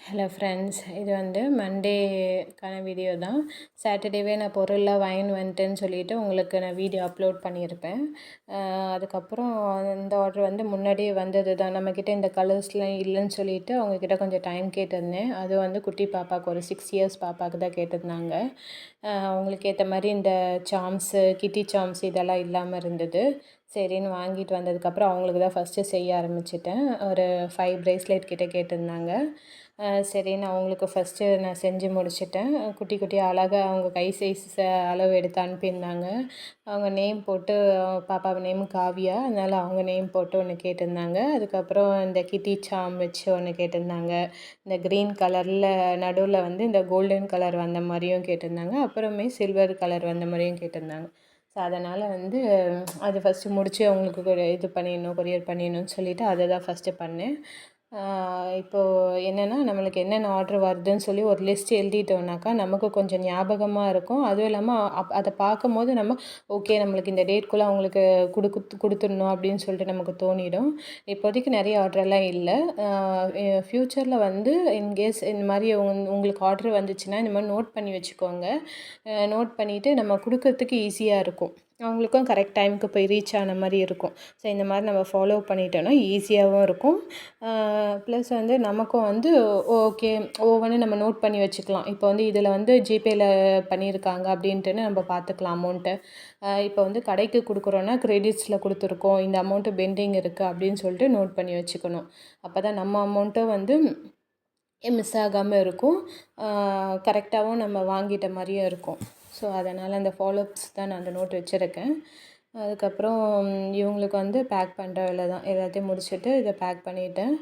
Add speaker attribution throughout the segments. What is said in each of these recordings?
Speaker 1: Hello friends, இது வந்து மண்டேக்கான video தான். சாட்டர்டேவே நான் பொருள்லாம் வாங்கின்னு வந்துட்டேன்னு சொல்லிவிட்டு உங்களுக்கு நான் வீடியோ அப்லோட் பண்ணியிருப்பேன். அதுக்கப்புறம் இந்த ஆர்டர் வந்து முன்னாடியே வந்தது தான். நம்மக்கிட்ட இந்த கலர்ஸ்லாம் இல்லைன்னு சொல்லிவிட்டு அவங்கக்கிட்ட கொஞ்சம் டைம் கேட்டிருந்தேன். அது வந்து குட்டி பாப்பாவுக்கு ஒரு 6 இயர்ஸ் பாப்பாவுக்கு தான் கேட்டிருந்தாங்க. அவங்களுக்கு ஏற்ற மாதிரி இந்த சாம்ஸு, கிட்டி சாம்ஸ் இதெல்லாம் இல்லாமல் இருந்தது. சரின்னு வாங்கிட்டு வந்ததுக்கப்புறம் அவங்களுக்கு தான் ஃபஸ்ட்டு செய்ய ஆரம்பிச்சிட்டேன். ஒரு 5 ப்ரேஸ்லெட் கிட்டே கேட்டிருந்தாங்க. சரின்னு அவங்களுக்கு ஃபஸ்ட்டு நான் செஞ்சு முடிச்சிட்டேன். குட்டி குட்டியாக அழகாக அவங்க கை சைஸ் அளவு எடுத்து அனுப்பியிருந்தாங்க. அவங்க நேம் போட்டு, பாப்பா நேம் காவியா, அதனால் அவங்க நேம் போட்டு ஒன்று கேட்டிருந்தாங்க. அதுக்கப்புறம் இந்த கிட்டி சாம் வச்சு ஒன்று கேட்டிருந்தாங்க. இந்த க்ரீன் கலரில் நடுவில் வந்து இந்த கோல்டன் கலர் வந்த மாதிரியும் கேட்டிருந்தாங்க. அப்புறமே சில்வர் கலர் வந்த மாதிரியும் கேட்டிருந்தாங்க. ஸோ அதனால் வந்து அது ஃபஸ்ட்டு முடித்து அவங்களுக்கு இது பண்ணிடணும், கொரியர் பண்ணிடணும்னு சொல்லிவிட்டு அதை தான் ஃபஸ்ட்டு பண்ணேன். இப்போது என்னென்னா, நம்மளுக்கு என்னென்ன ஆர்ட்ரு வருதுன்னு சொல்லி ஒரு லிஸ்ட் எழுதிட்டோம்னாக்கா நமக்கு கொஞ்சம் ஞாபகமாக இருக்கும். அதுவும் இல்லாமல் அதை பார்க்கும்போது நம்ம ஓகே, நம்மளுக்கு இந்த டேட்குள்ளே அவங்களுக்கு கொடுத்துடணும் அப்படின்னு சொல்லிட்டு நமக்கு தோணிடும். இப்போதைக்கு நிறைய ஆர்டரெல்லாம் இல்லை. ஃப்யூச்சரில் வந்து இன்கேஸ் இந்த மாதிரி உங்களுக்கு ஆர்டர் வந்துச்சுன்னா இந்த மாதிரி நோட் பண்ணி வச்சுக்கோங்க. நோட் பண்ணிவிட்டு நம்ம கொடுக்கறதுக்கு ஈஸியாக இருக்கும். அவங்களுக்கும் கரெக்ட் டைமுக்கு போய் ரீச் ஆன மாதிரி இருக்கும். ஸோ இந்த மாதிரி நம்ம ஃபாலோ பண்ணிட்டோன்னா ஈஸியாகவும் இருக்கும். ப்ளஸ் வந்து நமக்கும் வந்து ஓகே, ஒவ்வொன்றும் நம்ம நோட் பண்ணி வச்சுக்கலாம். இப்போ வந்து இதில் வந்து ஜிபேயில் பண்ணியிருக்காங்க அப்படின்ட்டுன்னு நம்ம பார்த்துக்கலாம் அமௌண்ட்டை. இப்போ வந்து கடைக்கு கொடுக்குறோன்னா கிரெடிட்ஸில் கொடுத்துருக்கோம், இந்த அமௌண்ட்டு பெண்டிங் இருக்குது அப்படின்னு சொல்லிட்டு நோட் பண்ணி வச்சுக்கணும். அப்போ தான் நம்ம அமௌண்ட்டும் வந்து மிஸ் ஆகாமல் இருக்கும், கரெக்டாகவும் நம்ம வாங்கிட்ட மாதிரியும் இருக்கும். ஸோ அதனால் அந்த ஃபாலோஅப்ஸ் தான் நான் அந்த நோட் வச்சுருக்கேன். அதுக்கப்புறம் இவங்களுக்கு வந்து பேக் பண்ணுற வேலை தான். எல்லாத்தையும் முடிச்சுட்டு இதை பேக் பண்ணிவிட்டேன்.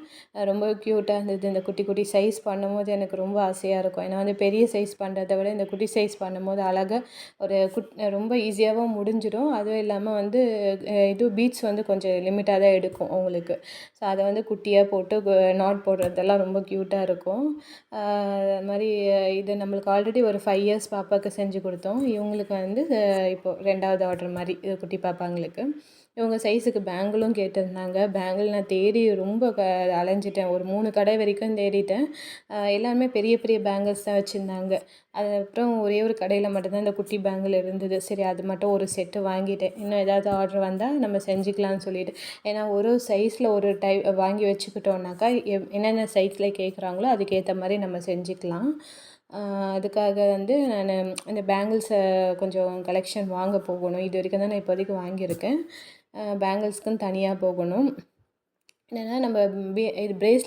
Speaker 1: ரொம்ப க்யூட்டாக இருந்தது. இந்த குட்டி குட்டி சைஸ் பண்ணும்போது எனக்கு ரொம்ப ஆசையாக இருக்கும். ஏன்னா வந்து பெரிய சைஸ் பண்ணுறத விட இந்த குட்டி சைஸ் பண்ணும்போது அழகாக ஒரு ரொம்ப ஈஸியாகவும் முடிஞ்சிடும். அதுவும் இல்லாமல் வந்து இது பீட்ஸ் வந்து கொஞ்சம் லிமிட்டாக தான் எடுக்கும் அவங்களுக்கு. ஸோ அதை வந்து குட்டியாக போட்டு நாட் போடுறதெல்லாம் ரொம்ப க்யூட்டாக இருக்கும். அது மாதிரி இது நம்மளுக்கு ஆல்ரெடி ஒரு 5 இயர்ஸ் பாப்பாவுக்கு செஞ்சு கொடுத்தோம். இவங்களுக்கு வந்து இப்போது 2வது ஆர்டர் மாதிரி இது குட்டி பாப்பாங்களுக்கு. இவங்க சைஸுக்கு பேங்கிளும் கேட்டிருந்தாங்க. பேங்கிள் நான் தேடி ரொம்ப அலைஞ்சிட்டேன். ஒரு 3 கடை வரைக்கும் தேடிட்டேன். எல்லாருமே பெரிய பெரிய பேங்கிள்ஸ் தான் வச்சுருந்தாங்க. அதுக்கப்புறம் ஒரே ஒரு கடையில் மட்டும்தான் இந்த குட்டி பேங்கிள் இருந்தது. சரி, அது மட்டும் ஒரு செட்டு வாங்கிட்டேன். இன்னும் ஏதாவது ஆர்டர் வந்தால் நம்ம செஞ்சுக்கலாம்னு சொல்லிட்டு. ஏன்னா ஒரு சைஸில் ஒரு வாங்கி வச்சுக்கிட்டோன்னாக்கா என்னென்ன சைஸில் கேட்குறாங்களோ அதுக்கேற்ற மாதிரி நம்ம செஞ்சுக்கலாம். அதுக்காக வந்து நான் இந்த பேங்கிள்ஸை கொஞ்சம் கலெக்ஷன் வாங்க போகணும். இது வரைக்கும் தான் நான் இப்போதைக்கு வாங்கியிருக்கேன். பேங்கிள்ஸ்க்குன்னு தனியாக போகணும். என்னென்னா நம்ம இது ப்ரேஸ்லெட்